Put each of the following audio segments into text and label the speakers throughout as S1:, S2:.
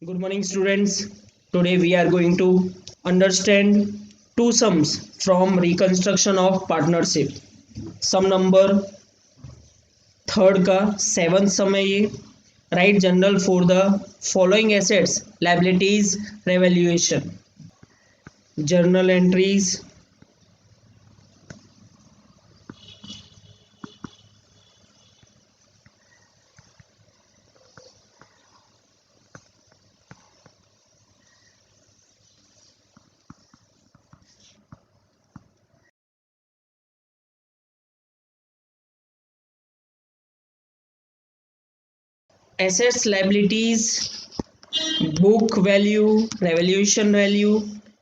S1: Good morning, students. Today we are going to understand two sums from reconstruction of partnership. Sum number third का seventh sum है ये. Write journal for the following assets liabilities revaluation. Journal entries assets liabilities book value revaluation value.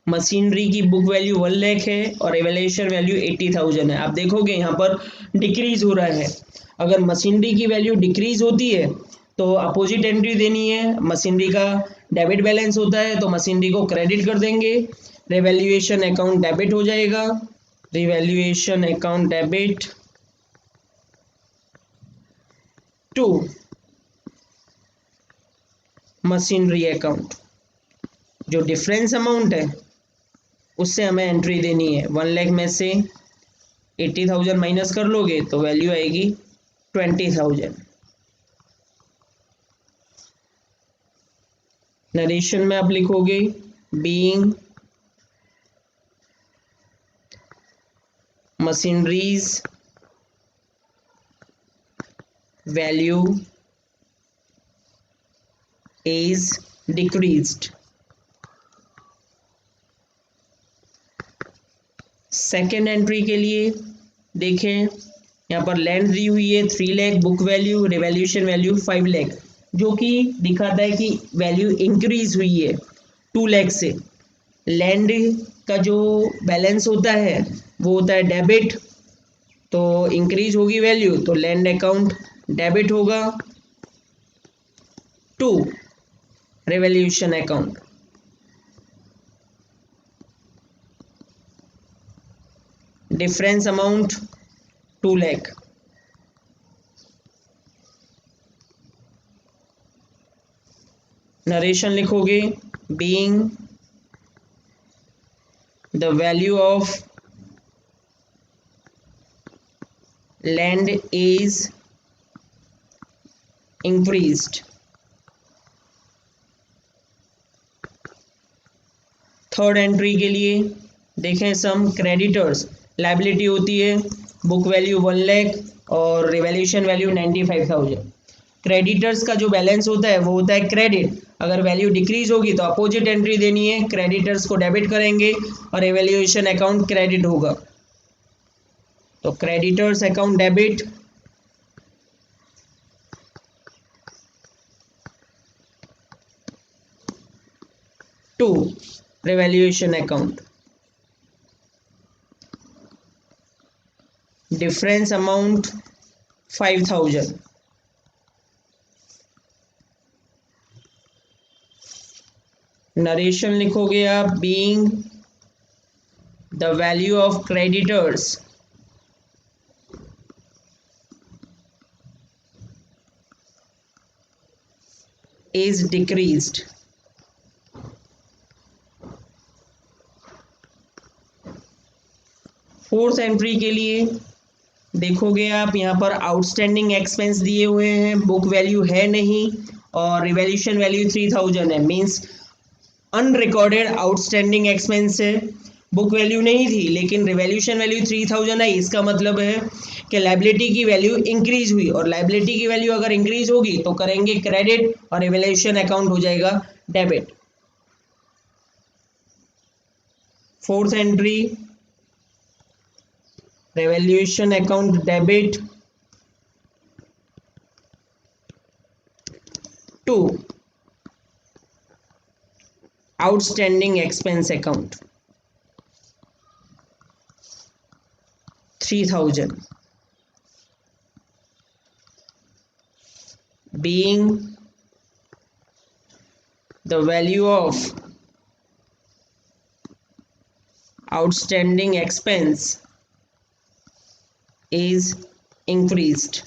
S1: Machinery की book value 1 lakh है और रेवैल्यूएशन value 80,000 है. आप देखोगे यहाँ पर डिक्रीज हो रहा है. अगर मशीनरी की वैल्यू डिक्रीज होती है तो अपोजिट एंट्री देनी है. मशीनरी का डेबिट बैलेंस होता है तो मशीनरी को क्रेडिट कर देंगे. रिवैल्यूएशन अकाउंट डेबिट हो जाएगा. Revaluation account debit to machinery account. जो डिफरेंस अमाउंट है उससे हमें एंट्री देनी है. 1 लाख में से 80,000 माइनस कर लोगे तो वैल्यू आएगी 20,000. नरेशन में आप लिखोगे being machineries value is decreased. Second entry के लिए देखें यहाँ पर लैंड दी हुई है 3 lakh. Book value revaluation value 5 lakh, जो कि दिखाता है कि वैल्यू इंक्रीज हुई है 2 लाख से. लैंड का जो बैलेंस होता है वो होता है डेबिट, तो इंक्रीज होगी वैल्यू तो लैंड अकाउंट डेबिट होगा to revaluation account. Difference amount 2 lakh. Narration लिखोगे being the value of land is increased. Third entry के लिए देखें सम क्रेडिटर्स. लाइबिलिटी होती है बुक वैल्यू 1 लाख और रिवैल्यूएशन वैल्यू 95,000. क्रेडिटर्स का जो बैलेंस होता है वो होता है क्रेडिट. अगर वैल्यू डिक्रीज होगी तो अपोजिट एंट्री देनी है. क्रेडिटर्स को डेबिट करेंगे और रिवैल्यूएशन अकाउंट क्रेडिट होगा. तो creditors account debit to revaluation account. Difference amount 5,000. Narration लिखोगे आप being the value of creditors is decreased. Fourth entry के लिए देखोगे आप यहाँ पर आउटस्टैंडिंग एक्सपेंस दिए हुए हैं. बुक वैल्यू है नहीं और रिवैल्यूएशन वैल्यू 3,000 है. मीन्स अनरिकॉर्डेड आउटस्टैंडिंग एक्सपेंस है. बुक वैल्यू नहीं थी लेकिन रिवैल्यूएशन वैल्यू 3,000 है. इसका मतलब है कि लाइबिलिटी की वैल्यू इंक्रीज हुई और लाइबिलिटी की वैल्यू अगर इंक्रीज होगी तो करेंगे क्रेडिट और रिवैल्यूएशन अकाउंट हो जाएगा debit. Fourth entry revaluation account debit to outstanding expense account 3,000. being the value of outstanding expense is increased.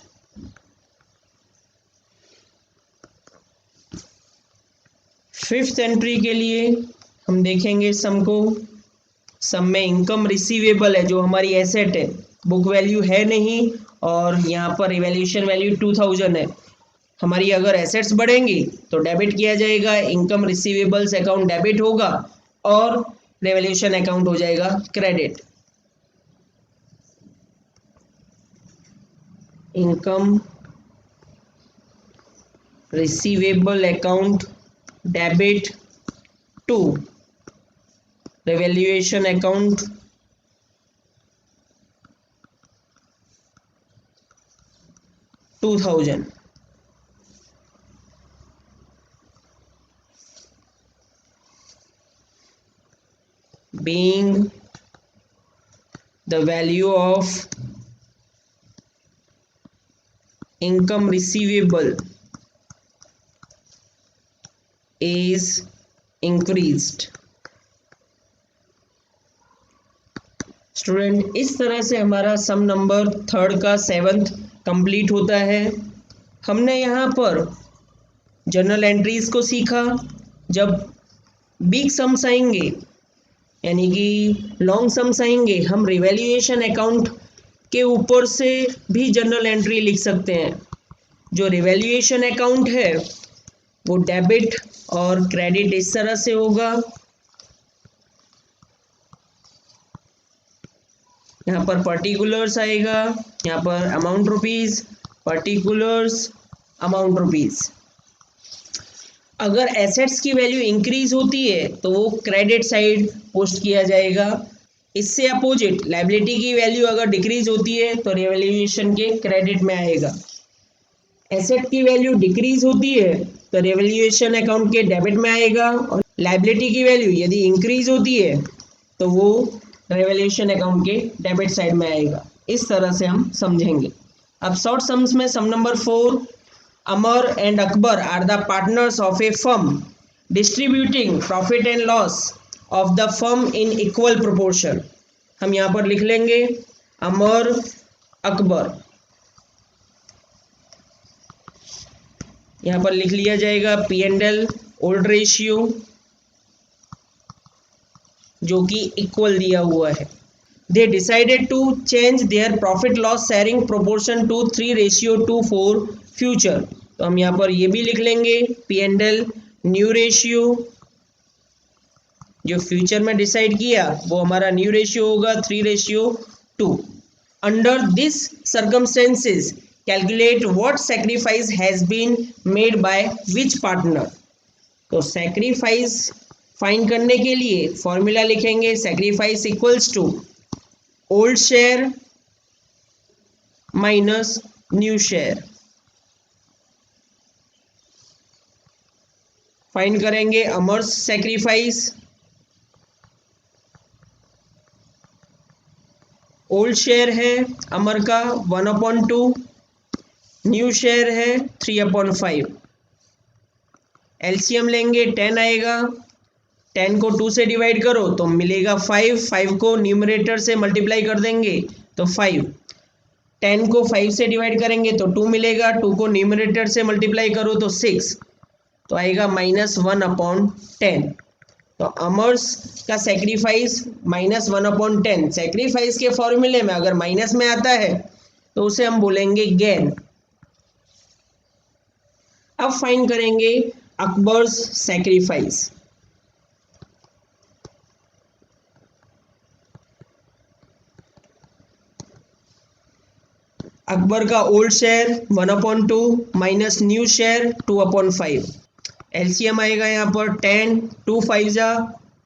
S1: Fifth entry के लिए हम देखेंगे सम को। सम में इनकम रिसीवेबल है जो हमारी एसेट है, बुक वैल्यू है नहीं, और यहाँ पर इवैल्यूएशन वैल्यू 2000 है। हमारी अगर एसेट्स बढ़ेंगी तो डेबिट किया जाएगा, इनकम रिसीवेबल्स अकाउंट डेबिट होगा और रिवैल्यूएशन अकाउंट हो जाएगा credit. Income receivable account debit to revaluation account $2000। being the value of income receivable is increased। Student, इस तरह से हमारा सम नंबर थर्ड का 7th कंप्लीट होता है। हमने यहाँ पर जर्नल एंट्रीज को सीखा। जब बिग सम्स आएंगे यानी कि लॉन्ग सम्स आएंगे, हम रिवैल्यूएशन अकाउंट के ऊपर से भी जर्नल एंट्री लिख सकते हैं। जो रिवैल्यूएशन अकाउंट है वो डेबिट और क्रेडिट इस तरह से होगा। यहाँ पर पर्टिकुलर्स आएगा, यहाँ पर amount rupees, particulars, amount rupees. अगर एसेट्स की वैल्यू इंक्रीज होती है तो वो क्रेडिट साइड पोस्ट किया जाएगा। इससे अपोजिट लायबिलिटी की वैल्यू अगर डिक्रीज होती है तो रिवैल्यूएशन के क्रेडिट में आएगा। एसेट की वैल्यू डिक्रीज होती है तो रिवैल्यूएशन अकाउंट के डेबिट में आएगा, और लायबिलिटी की वैल्यू यदि इंक्रीज होती है तो वो रिवैल्यूएशन अकाउंट के डेबिट साइड में आएगा। इस तरह से हम समझेंगे। अब शॉर्ट सम्स में सम number 4, Amar and Akbar are the partners of a firm distributing profit and loss of the firm in equal proportion। हम यहाँ पर लिख लेंगे अमर अकबर, यहाँ पर लिख लिया जाएगा P&L ओल्ड रेशियो जो कि इक्वल दिया हुआ है। They decided to change their profit loss sharing proportion to 3:2 for future। तो हम यहाँ पर ये भी लिख लेंगे P&L न्यू रेशियो, जो फ्यूचर में डिसाइड किया वो हमारा न्यू रेशियो होगा 3:2। Under this circumstances calculate what sacrifice has been made by which partner. तो सैक्रिफाइस फाइंड करने के लिए फॉर्मूला लिखेंगे sacrifice equals to old share minus new share. Find करेंगे अमर्स सैक्रिफाइस। ओल्ड शेयर है अमर का 1/2, न्यू शेयर है 3/5। एलसीएम लेंगे 10 आएगा, 10 को 2 से डिवाइड करो तो मिलेगा 5, 5 को न्यूमरेटर से मल्टीप्लाई कर देंगे तो 5, 10 को 5 से डिवाइड करेंगे तो 2 मिलेगा, 2 को न्यूमरेटर से मल्टीप्लाई करो तो 6, तो आएगा -1/10। तो अमर्स का सैक्रिफाइस -1/10। सैक्रिफाइस के फॉर्मूले में अगर माइनस में आता है तो उसे हम बोलेंगे गेन। अब फाइंड करेंगे अकबर्स सैक्रिफाइस। अकबर का old share 1/2 minus new share 2/5। LCM आएगा यहाँ पर 10, 2 5 जा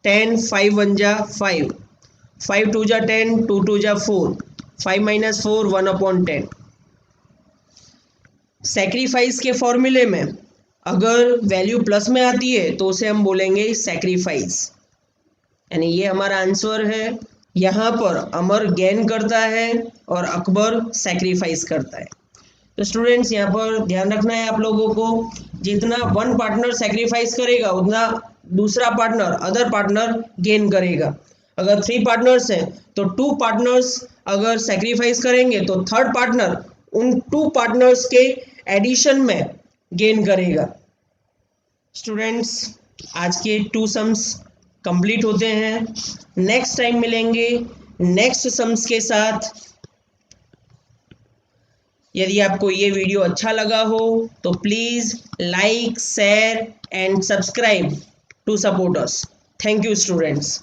S1: 10, 5 1 जा 5, 5 2 जा 10, 2 2 जा 4, 5 - 4 1/10। सैक्रिफाइस के फॉर्मूले में अगर वैल्यू प्लस में आती है तो उसे हम बोलेंगे सैक्रिफाइस, यानी ये हमारा आंसर है। यहाँ पर अमर गेन करता है और अकबर सैक्रिफाइस करता है। तो स्टूडेंट्स यहाँ पर ध्यान रखना है आप लोगों को, जितना वन पार्टनर सैक्रिफाइस करेगा उतना दूसरा पार्टनर अदर पार्टनर गेन करेगा। अगर 3 पार्टनर्स हैं तो 2 पार्टनर्स अगर सैक्रिफाइस करेंगे तो थर्ड पार्टनर उन 2 पार्टनर्स के एडिशन में गेन करेगा। स्टूडेंट्स आज के 2 सम्स कंप्लीट होते हैं। नेक्स्ट टाइम मिलेंगे नेक्स्ट सम्स के साथ। यदि आपको ये वीडियो अच्छा लगा हो तो please like, share and subscribe to support us. Thank you students.